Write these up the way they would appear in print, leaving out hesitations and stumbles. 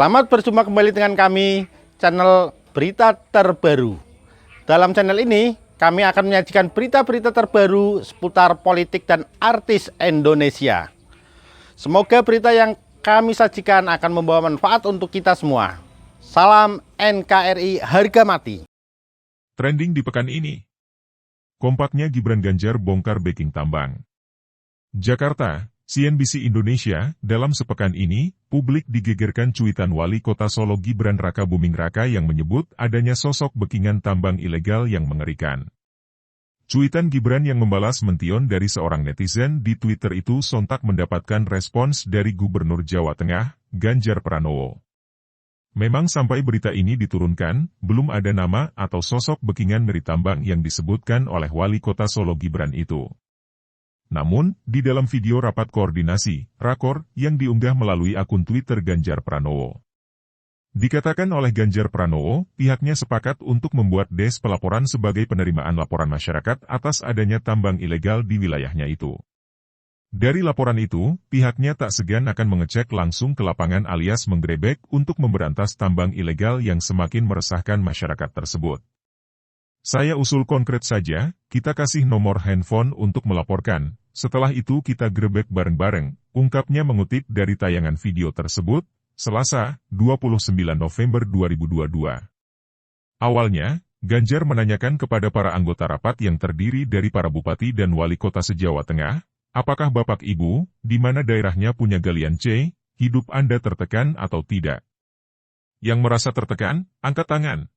Selamat berjumpa kembali dengan kami, channel Berita Terbaru. Dalam channel ini, kami akan menyajikan berita-berita terbaru seputar politik dan artis Indonesia. Semoga berita yang kami sajikan akan membawa manfaat untuk kita semua. Salam NKRI harga mati. Trending di pekan ini. Kompaknya Gibran Ganjar bongkar backing tambang. Jakarta, CNBC Indonesia, dalam sepekan ini, publik digegerkan cuitan Wali Kota Solo Gibran Rakabuming Raka yang menyebut adanya sosok backingan tambang ilegal yang mengerikan. Cuitan Gibran yang membalas mention dari seorang netizen di Twitter itu sontak mendapatkan respons dari Gubernur Jawa Tengah, Ganjar Pranowo. Memang sampai berita ini diturunkan, belum ada nama atau sosok backingan dari tambang yang disebutkan oleh Wali Kota Solo Gibran itu. Namun, di dalam video rapat koordinasi, rakor, yang diunggah melalui akun Twitter Ganjar Pranowo, dikatakan oleh Ganjar Pranowo, pihaknya sepakat untuk membuat des pelaporan sebagai penerimaan laporan masyarakat atas adanya tambang ilegal di wilayahnya itu. Dari laporan itu, pihaknya tak segan akan mengecek langsung ke lapangan alias menggerebek untuk memberantas tambang ilegal yang semakin meresahkan masyarakat tersebut. Saya usul konkret saja, kita kasih nomor handphone untuk melaporkan, setelah itu kita gerebek bareng-bareng, ungkapnya mengutip dari tayangan video tersebut, Selasa, 29 November 2022. Awalnya, Ganjar menanyakan kepada para anggota rapat yang terdiri dari para bupati dan wali kota se-Jawa Tengah, apakah Bapak Ibu, di mana daerahnya punya galian C, hidup Anda tertekan atau tidak? Yang merasa tertekan, angkat tangan.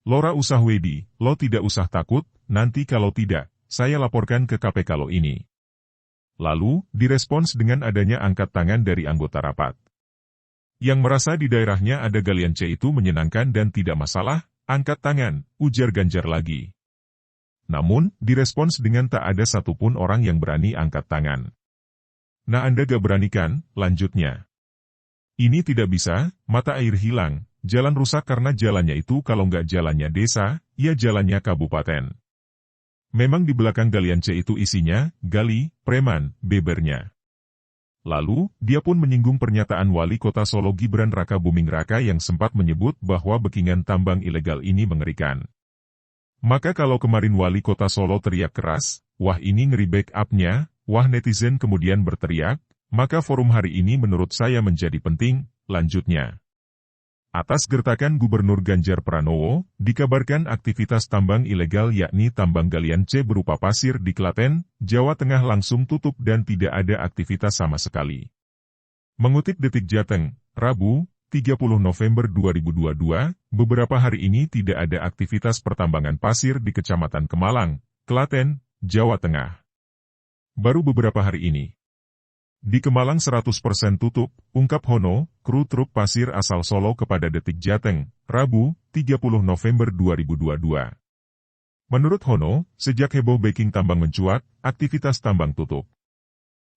Lora usah wedi, lo tidak usah takut, nanti kalau tidak, saya laporkan ke KPK lo ini. Lalu, direspons dengan adanya angkat tangan dari anggota rapat. Yang merasa di daerahnya ada galian C itu menyenangkan dan tidak masalah, angkat tangan, ujar Ganjar lagi. Namun, direspons dengan tak ada satupun orang yang berani angkat tangan. Nah Anda gak berani kan, lanjutnya. Ini tidak bisa, mata air hilang, jalan rusak karena jalannya itu kalau nggak jalannya desa, ya jalannya kabupaten. Memang di belakang galian C itu isinya, gali, preman, bebernya. Lalu, dia pun menyinggung pernyataan Wali Kota Solo Gibran Rakabuming Raka yang sempat menyebut bahwa backingan tambang ilegal ini mengerikan. Maka kalau kemarin Wali Kota Solo teriak keras, wah ini ngeri back-up-nya, wah netizen kemudian berteriak, maka forum hari ini menurut saya menjadi penting, lanjutnya. Atas gertakan Gubernur Ganjar Pranowo, dikabarkan aktivitas tambang ilegal yakni tambang galian C berupa pasir di Klaten, Jawa Tengah langsung tutup dan tidak ada aktivitas sama sekali. Mengutip Detik Jateng, Rabu, 30 November 2022, beberapa hari ini tidak ada aktivitas pertambangan pasir di Kecamatan Kemalang, Klaten, Jawa Tengah. Baru beberapa hari ini. Di Kemalang 100% tutup, ungkap Hono, kru truk pasir asal Solo kepada Detik Jateng, Rabu, 30 November 2022. Menurut Hono, sejak heboh backing tambang mencuat, aktivitas tambang tutup.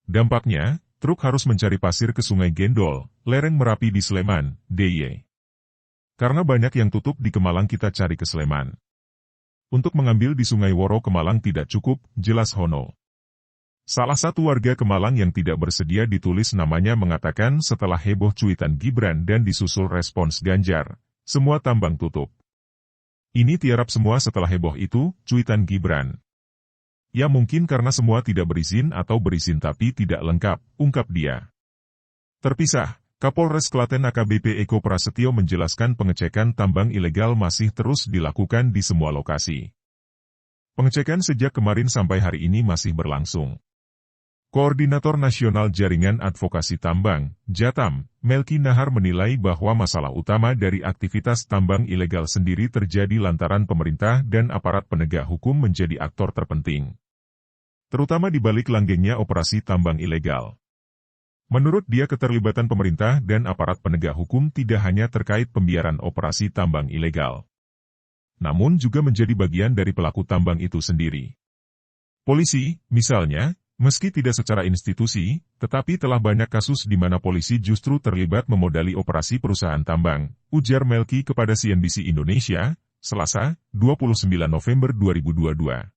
Dampaknya, truk harus mencari pasir ke Sungai Gendol, lereng Merapi di Sleman, DIY. Karena banyak yang tutup di Kemalang kita cari ke Sleman. Untuk mengambil di Sungai Woro Kemalang tidak cukup, jelas Hono. Salah satu warga Kemalang yang tidak bersedia ditulis namanya mengatakan setelah heboh cuitan Gibran dan disusul respons Ganjar, semua tambang tutup. Ini tiarap semua setelah heboh itu, cuitan Gibran. Ya mungkin karena semua tidak berizin atau berizin tapi tidak lengkap, ungkap dia. Terpisah, Kapolres Klaten AKBP Eko Prasetyo menjelaskan pengecekan tambang ilegal masih terus dilakukan di semua lokasi. Pengecekan sejak kemarin sampai hari ini masih berlangsung. Koordinator Nasional Jaringan Advokasi Tambang, Jatam, Melki Nahar menilai bahwa masalah utama dari aktivitas tambang ilegal sendiri terjadi lantaran pemerintah dan aparat penegak hukum menjadi aktor terpenting. Terutama di balik langgengnya operasi tambang ilegal. Menurut dia keterlibatan pemerintah dan aparat penegak hukum tidak hanya terkait pembiaran operasi tambang ilegal. Namun juga menjadi bagian dari pelaku tambang itu sendiri. Polisi, misalnya, meski tidak secara institusi, tetapi telah banyak kasus di mana polisi justru terlibat memodali operasi perusahaan tambang, ujar Melki kepada CNBC Indonesia, Selasa, 29 November 2022.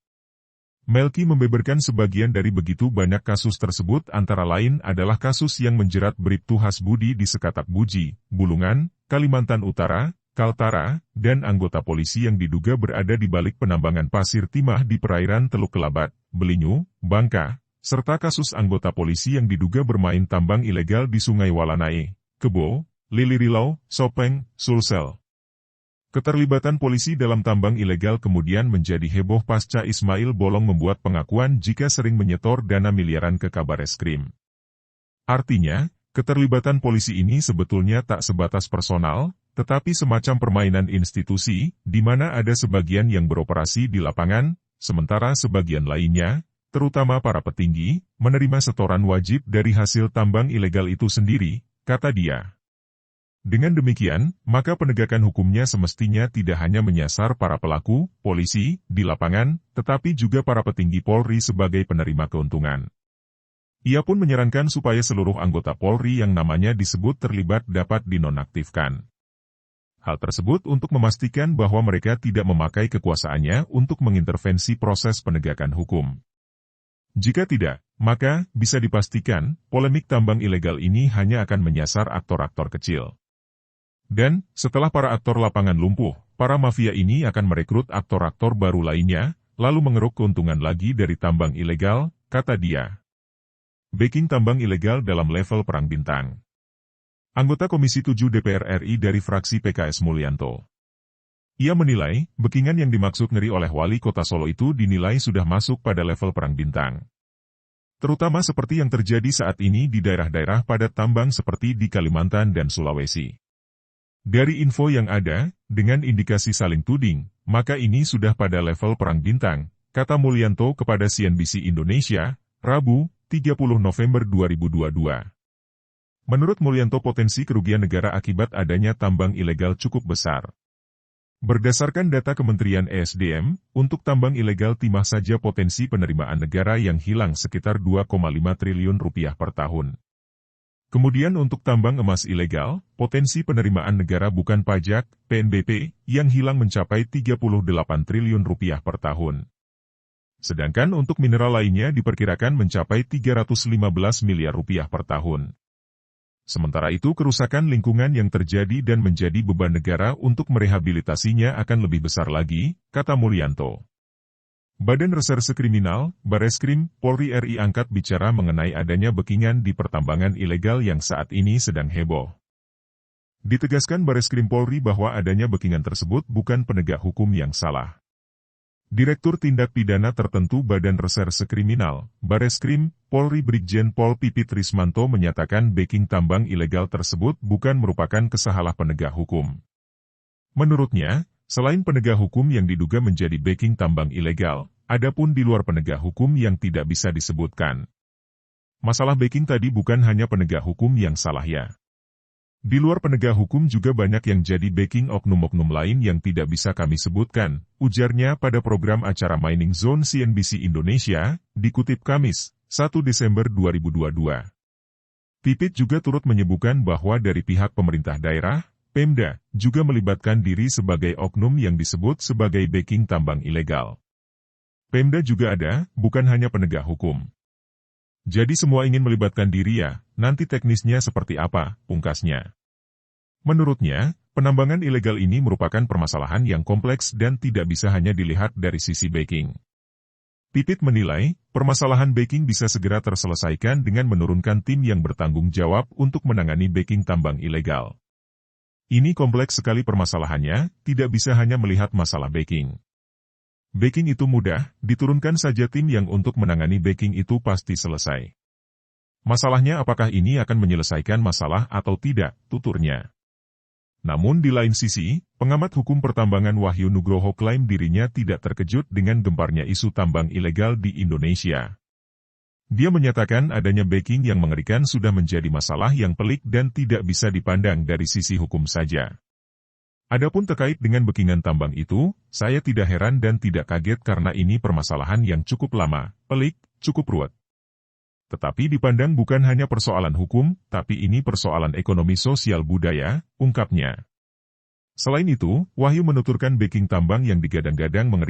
Melki membeberkan sebagian dari begitu banyak kasus tersebut antara lain adalah kasus yang menjerat Bribtu Hasbudi di Sekatak Buji, Bulungan, Kalimantan Utara, Kaltara, dan anggota polisi yang diduga berada di balik penambangan pasir timah di perairan Teluk Kelabat, Belinyu, Bangka, serta kasus anggota polisi yang diduga bermain tambang ilegal di Sungai Walanae, Kebo, Lilirilau, Sopeng, Sulsel. Keterlibatan polisi dalam tambang ilegal kemudian menjadi heboh pasca Ismail Bolong membuat pengakuan jika sering menyetor dana miliaran ke Kabareskrim. Artinya, keterlibatan polisi ini sebetulnya tak sebatas personal, tetapi semacam permainan institusi, di mana ada sebagian yang beroperasi di lapangan, sementara sebagian lainnya, terutama para petinggi, menerima setoran wajib dari hasil tambang ilegal itu sendiri, kata dia. Dengan demikian, maka penegakan hukumnya semestinya tidak hanya menyasar para pelaku, polisi, di lapangan, tetapi juga para petinggi Polri sebagai penerima keuntungan. Ia pun menyarankan supaya seluruh anggota Polri yang namanya disebut terlibat dapat dinonaktifkan. Hal tersebut untuk memastikan bahwa mereka tidak memakai kekuasaannya untuk mengintervensi proses penegakan hukum. Jika tidak, maka bisa dipastikan polemik tambang ilegal ini hanya akan menyasar aktor-aktor kecil. Dan, setelah para aktor lapangan lumpuh, para mafia ini akan merekrut aktor-aktor baru lainnya, lalu mengeruk keuntungan lagi dari tambang ilegal, kata dia. Backing tambang ilegal dalam level perang bintang. Anggota Komisi 7 DPR RI dari fraksi PKS Mulyanto. Ia menilai, backingan yang dimaksud ngeri oleh Wali Kota Solo itu dinilai sudah masuk pada level perang bintang. Terutama seperti yang terjadi saat ini di daerah-daerah padat tambang seperti di Kalimantan dan Sulawesi. Dari info yang ada, dengan indikasi saling tuding, maka ini sudah pada level perang bintang, kata Mulyanto kepada CNBC Indonesia, Rabu, 30 November 2022. Menurut Mulyanto potensi kerugian negara akibat adanya tambang ilegal cukup besar. Berdasarkan data Kementerian ESDM, untuk tambang ilegal timah saja potensi penerimaan negara yang hilang sekitar 2,5 triliun rupiah per tahun. Kemudian untuk tambang emas ilegal, potensi penerimaan negara bukan pajak, PNBP, yang hilang mencapai 38 triliun rupiah per tahun. Sedangkan untuk mineral lainnya diperkirakan mencapai 315 miliar rupiah per tahun. Sementara itu kerusakan lingkungan yang terjadi dan menjadi beban negara untuk merehabilitasinya akan lebih besar lagi, kata Mulyanto. Badan Reserse Kriminal, Bareskrim, Polri RI angkat bicara mengenai adanya backingan di pertambangan ilegal yang saat ini sedang heboh. Ditegaskan Bareskrim Polri bahwa adanya backingan tersebut bukan penegak hukum yang salah. Direktur Tindak Pidana Tertentu Badan Reserse Kriminal, Bareskrim, Polri Brigjen Pol Pipit Rismanto menyatakan backing tambang ilegal tersebut bukan merupakan kesalahan penegak hukum. Menurutnya, selain penegak hukum yang diduga menjadi backing tambang ilegal, ada pun di luar penegak hukum yang tidak bisa disebutkan. Masalah backing tadi bukan hanya penegak hukum yang salah ya. Di luar penegak hukum juga banyak yang jadi backing oknum-oknum lain yang tidak bisa kami sebutkan, ujarnya pada program acara Mining Zone CNBC Indonesia, dikutip Kamis, 1 Desember 2022. Pipit juga turut menyebutkan bahwa dari pihak pemerintah daerah, Pemda, juga melibatkan diri sebagai oknum yang disebut sebagai backing tambang ilegal. Pemda juga ada, bukan hanya penegak hukum. Jadi semua ingin melibatkan diri ya, nanti teknisnya seperti apa, pungkasnya. Menurutnya, penambangan ilegal ini merupakan permasalahan yang kompleks dan tidak bisa hanya dilihat dari sisi backing. Pipit menilai, permasalahan backing bisa segera terselesaikan dengan menurunkan tim yang bertanggung jawab untuk menangani backing tambang ilegal. Ini kompleks sekali permasalahannya, tidak bisa hanya melihat masalah backing. Backing itu mudah, diturunkan saja tim yang untuk menangani backing itu pasti selesai. Masalahnya apakah ini akan menyelesaikan masalah atau tidak, tuturnya. Namun di lain sisi, pengamat hukum pertambangan Wahyu Nugroho klaim dirinya tidak terkejut dengan gemparnya isu tambang ilegal di Indonesia. Dia menyatakan adanya backing yang mengerikan sudah menjadi masalah yang pelik dan tidak bisa dipandang dari sisi hukum saja. Adapun terkait dengan backingan tambang itu, saya tidak heran dan tidak kaget karena ini permasalahan yang cukup lama, pelik, cukup ruwet. Tetapi dipandang bukan hanya persoalan hukum, tapi ini persoalan ekonomi sosial budaya, ungkapnya. Selain itu, Wahyu menuturkan backing tambang yang digadang-gadang mengerikan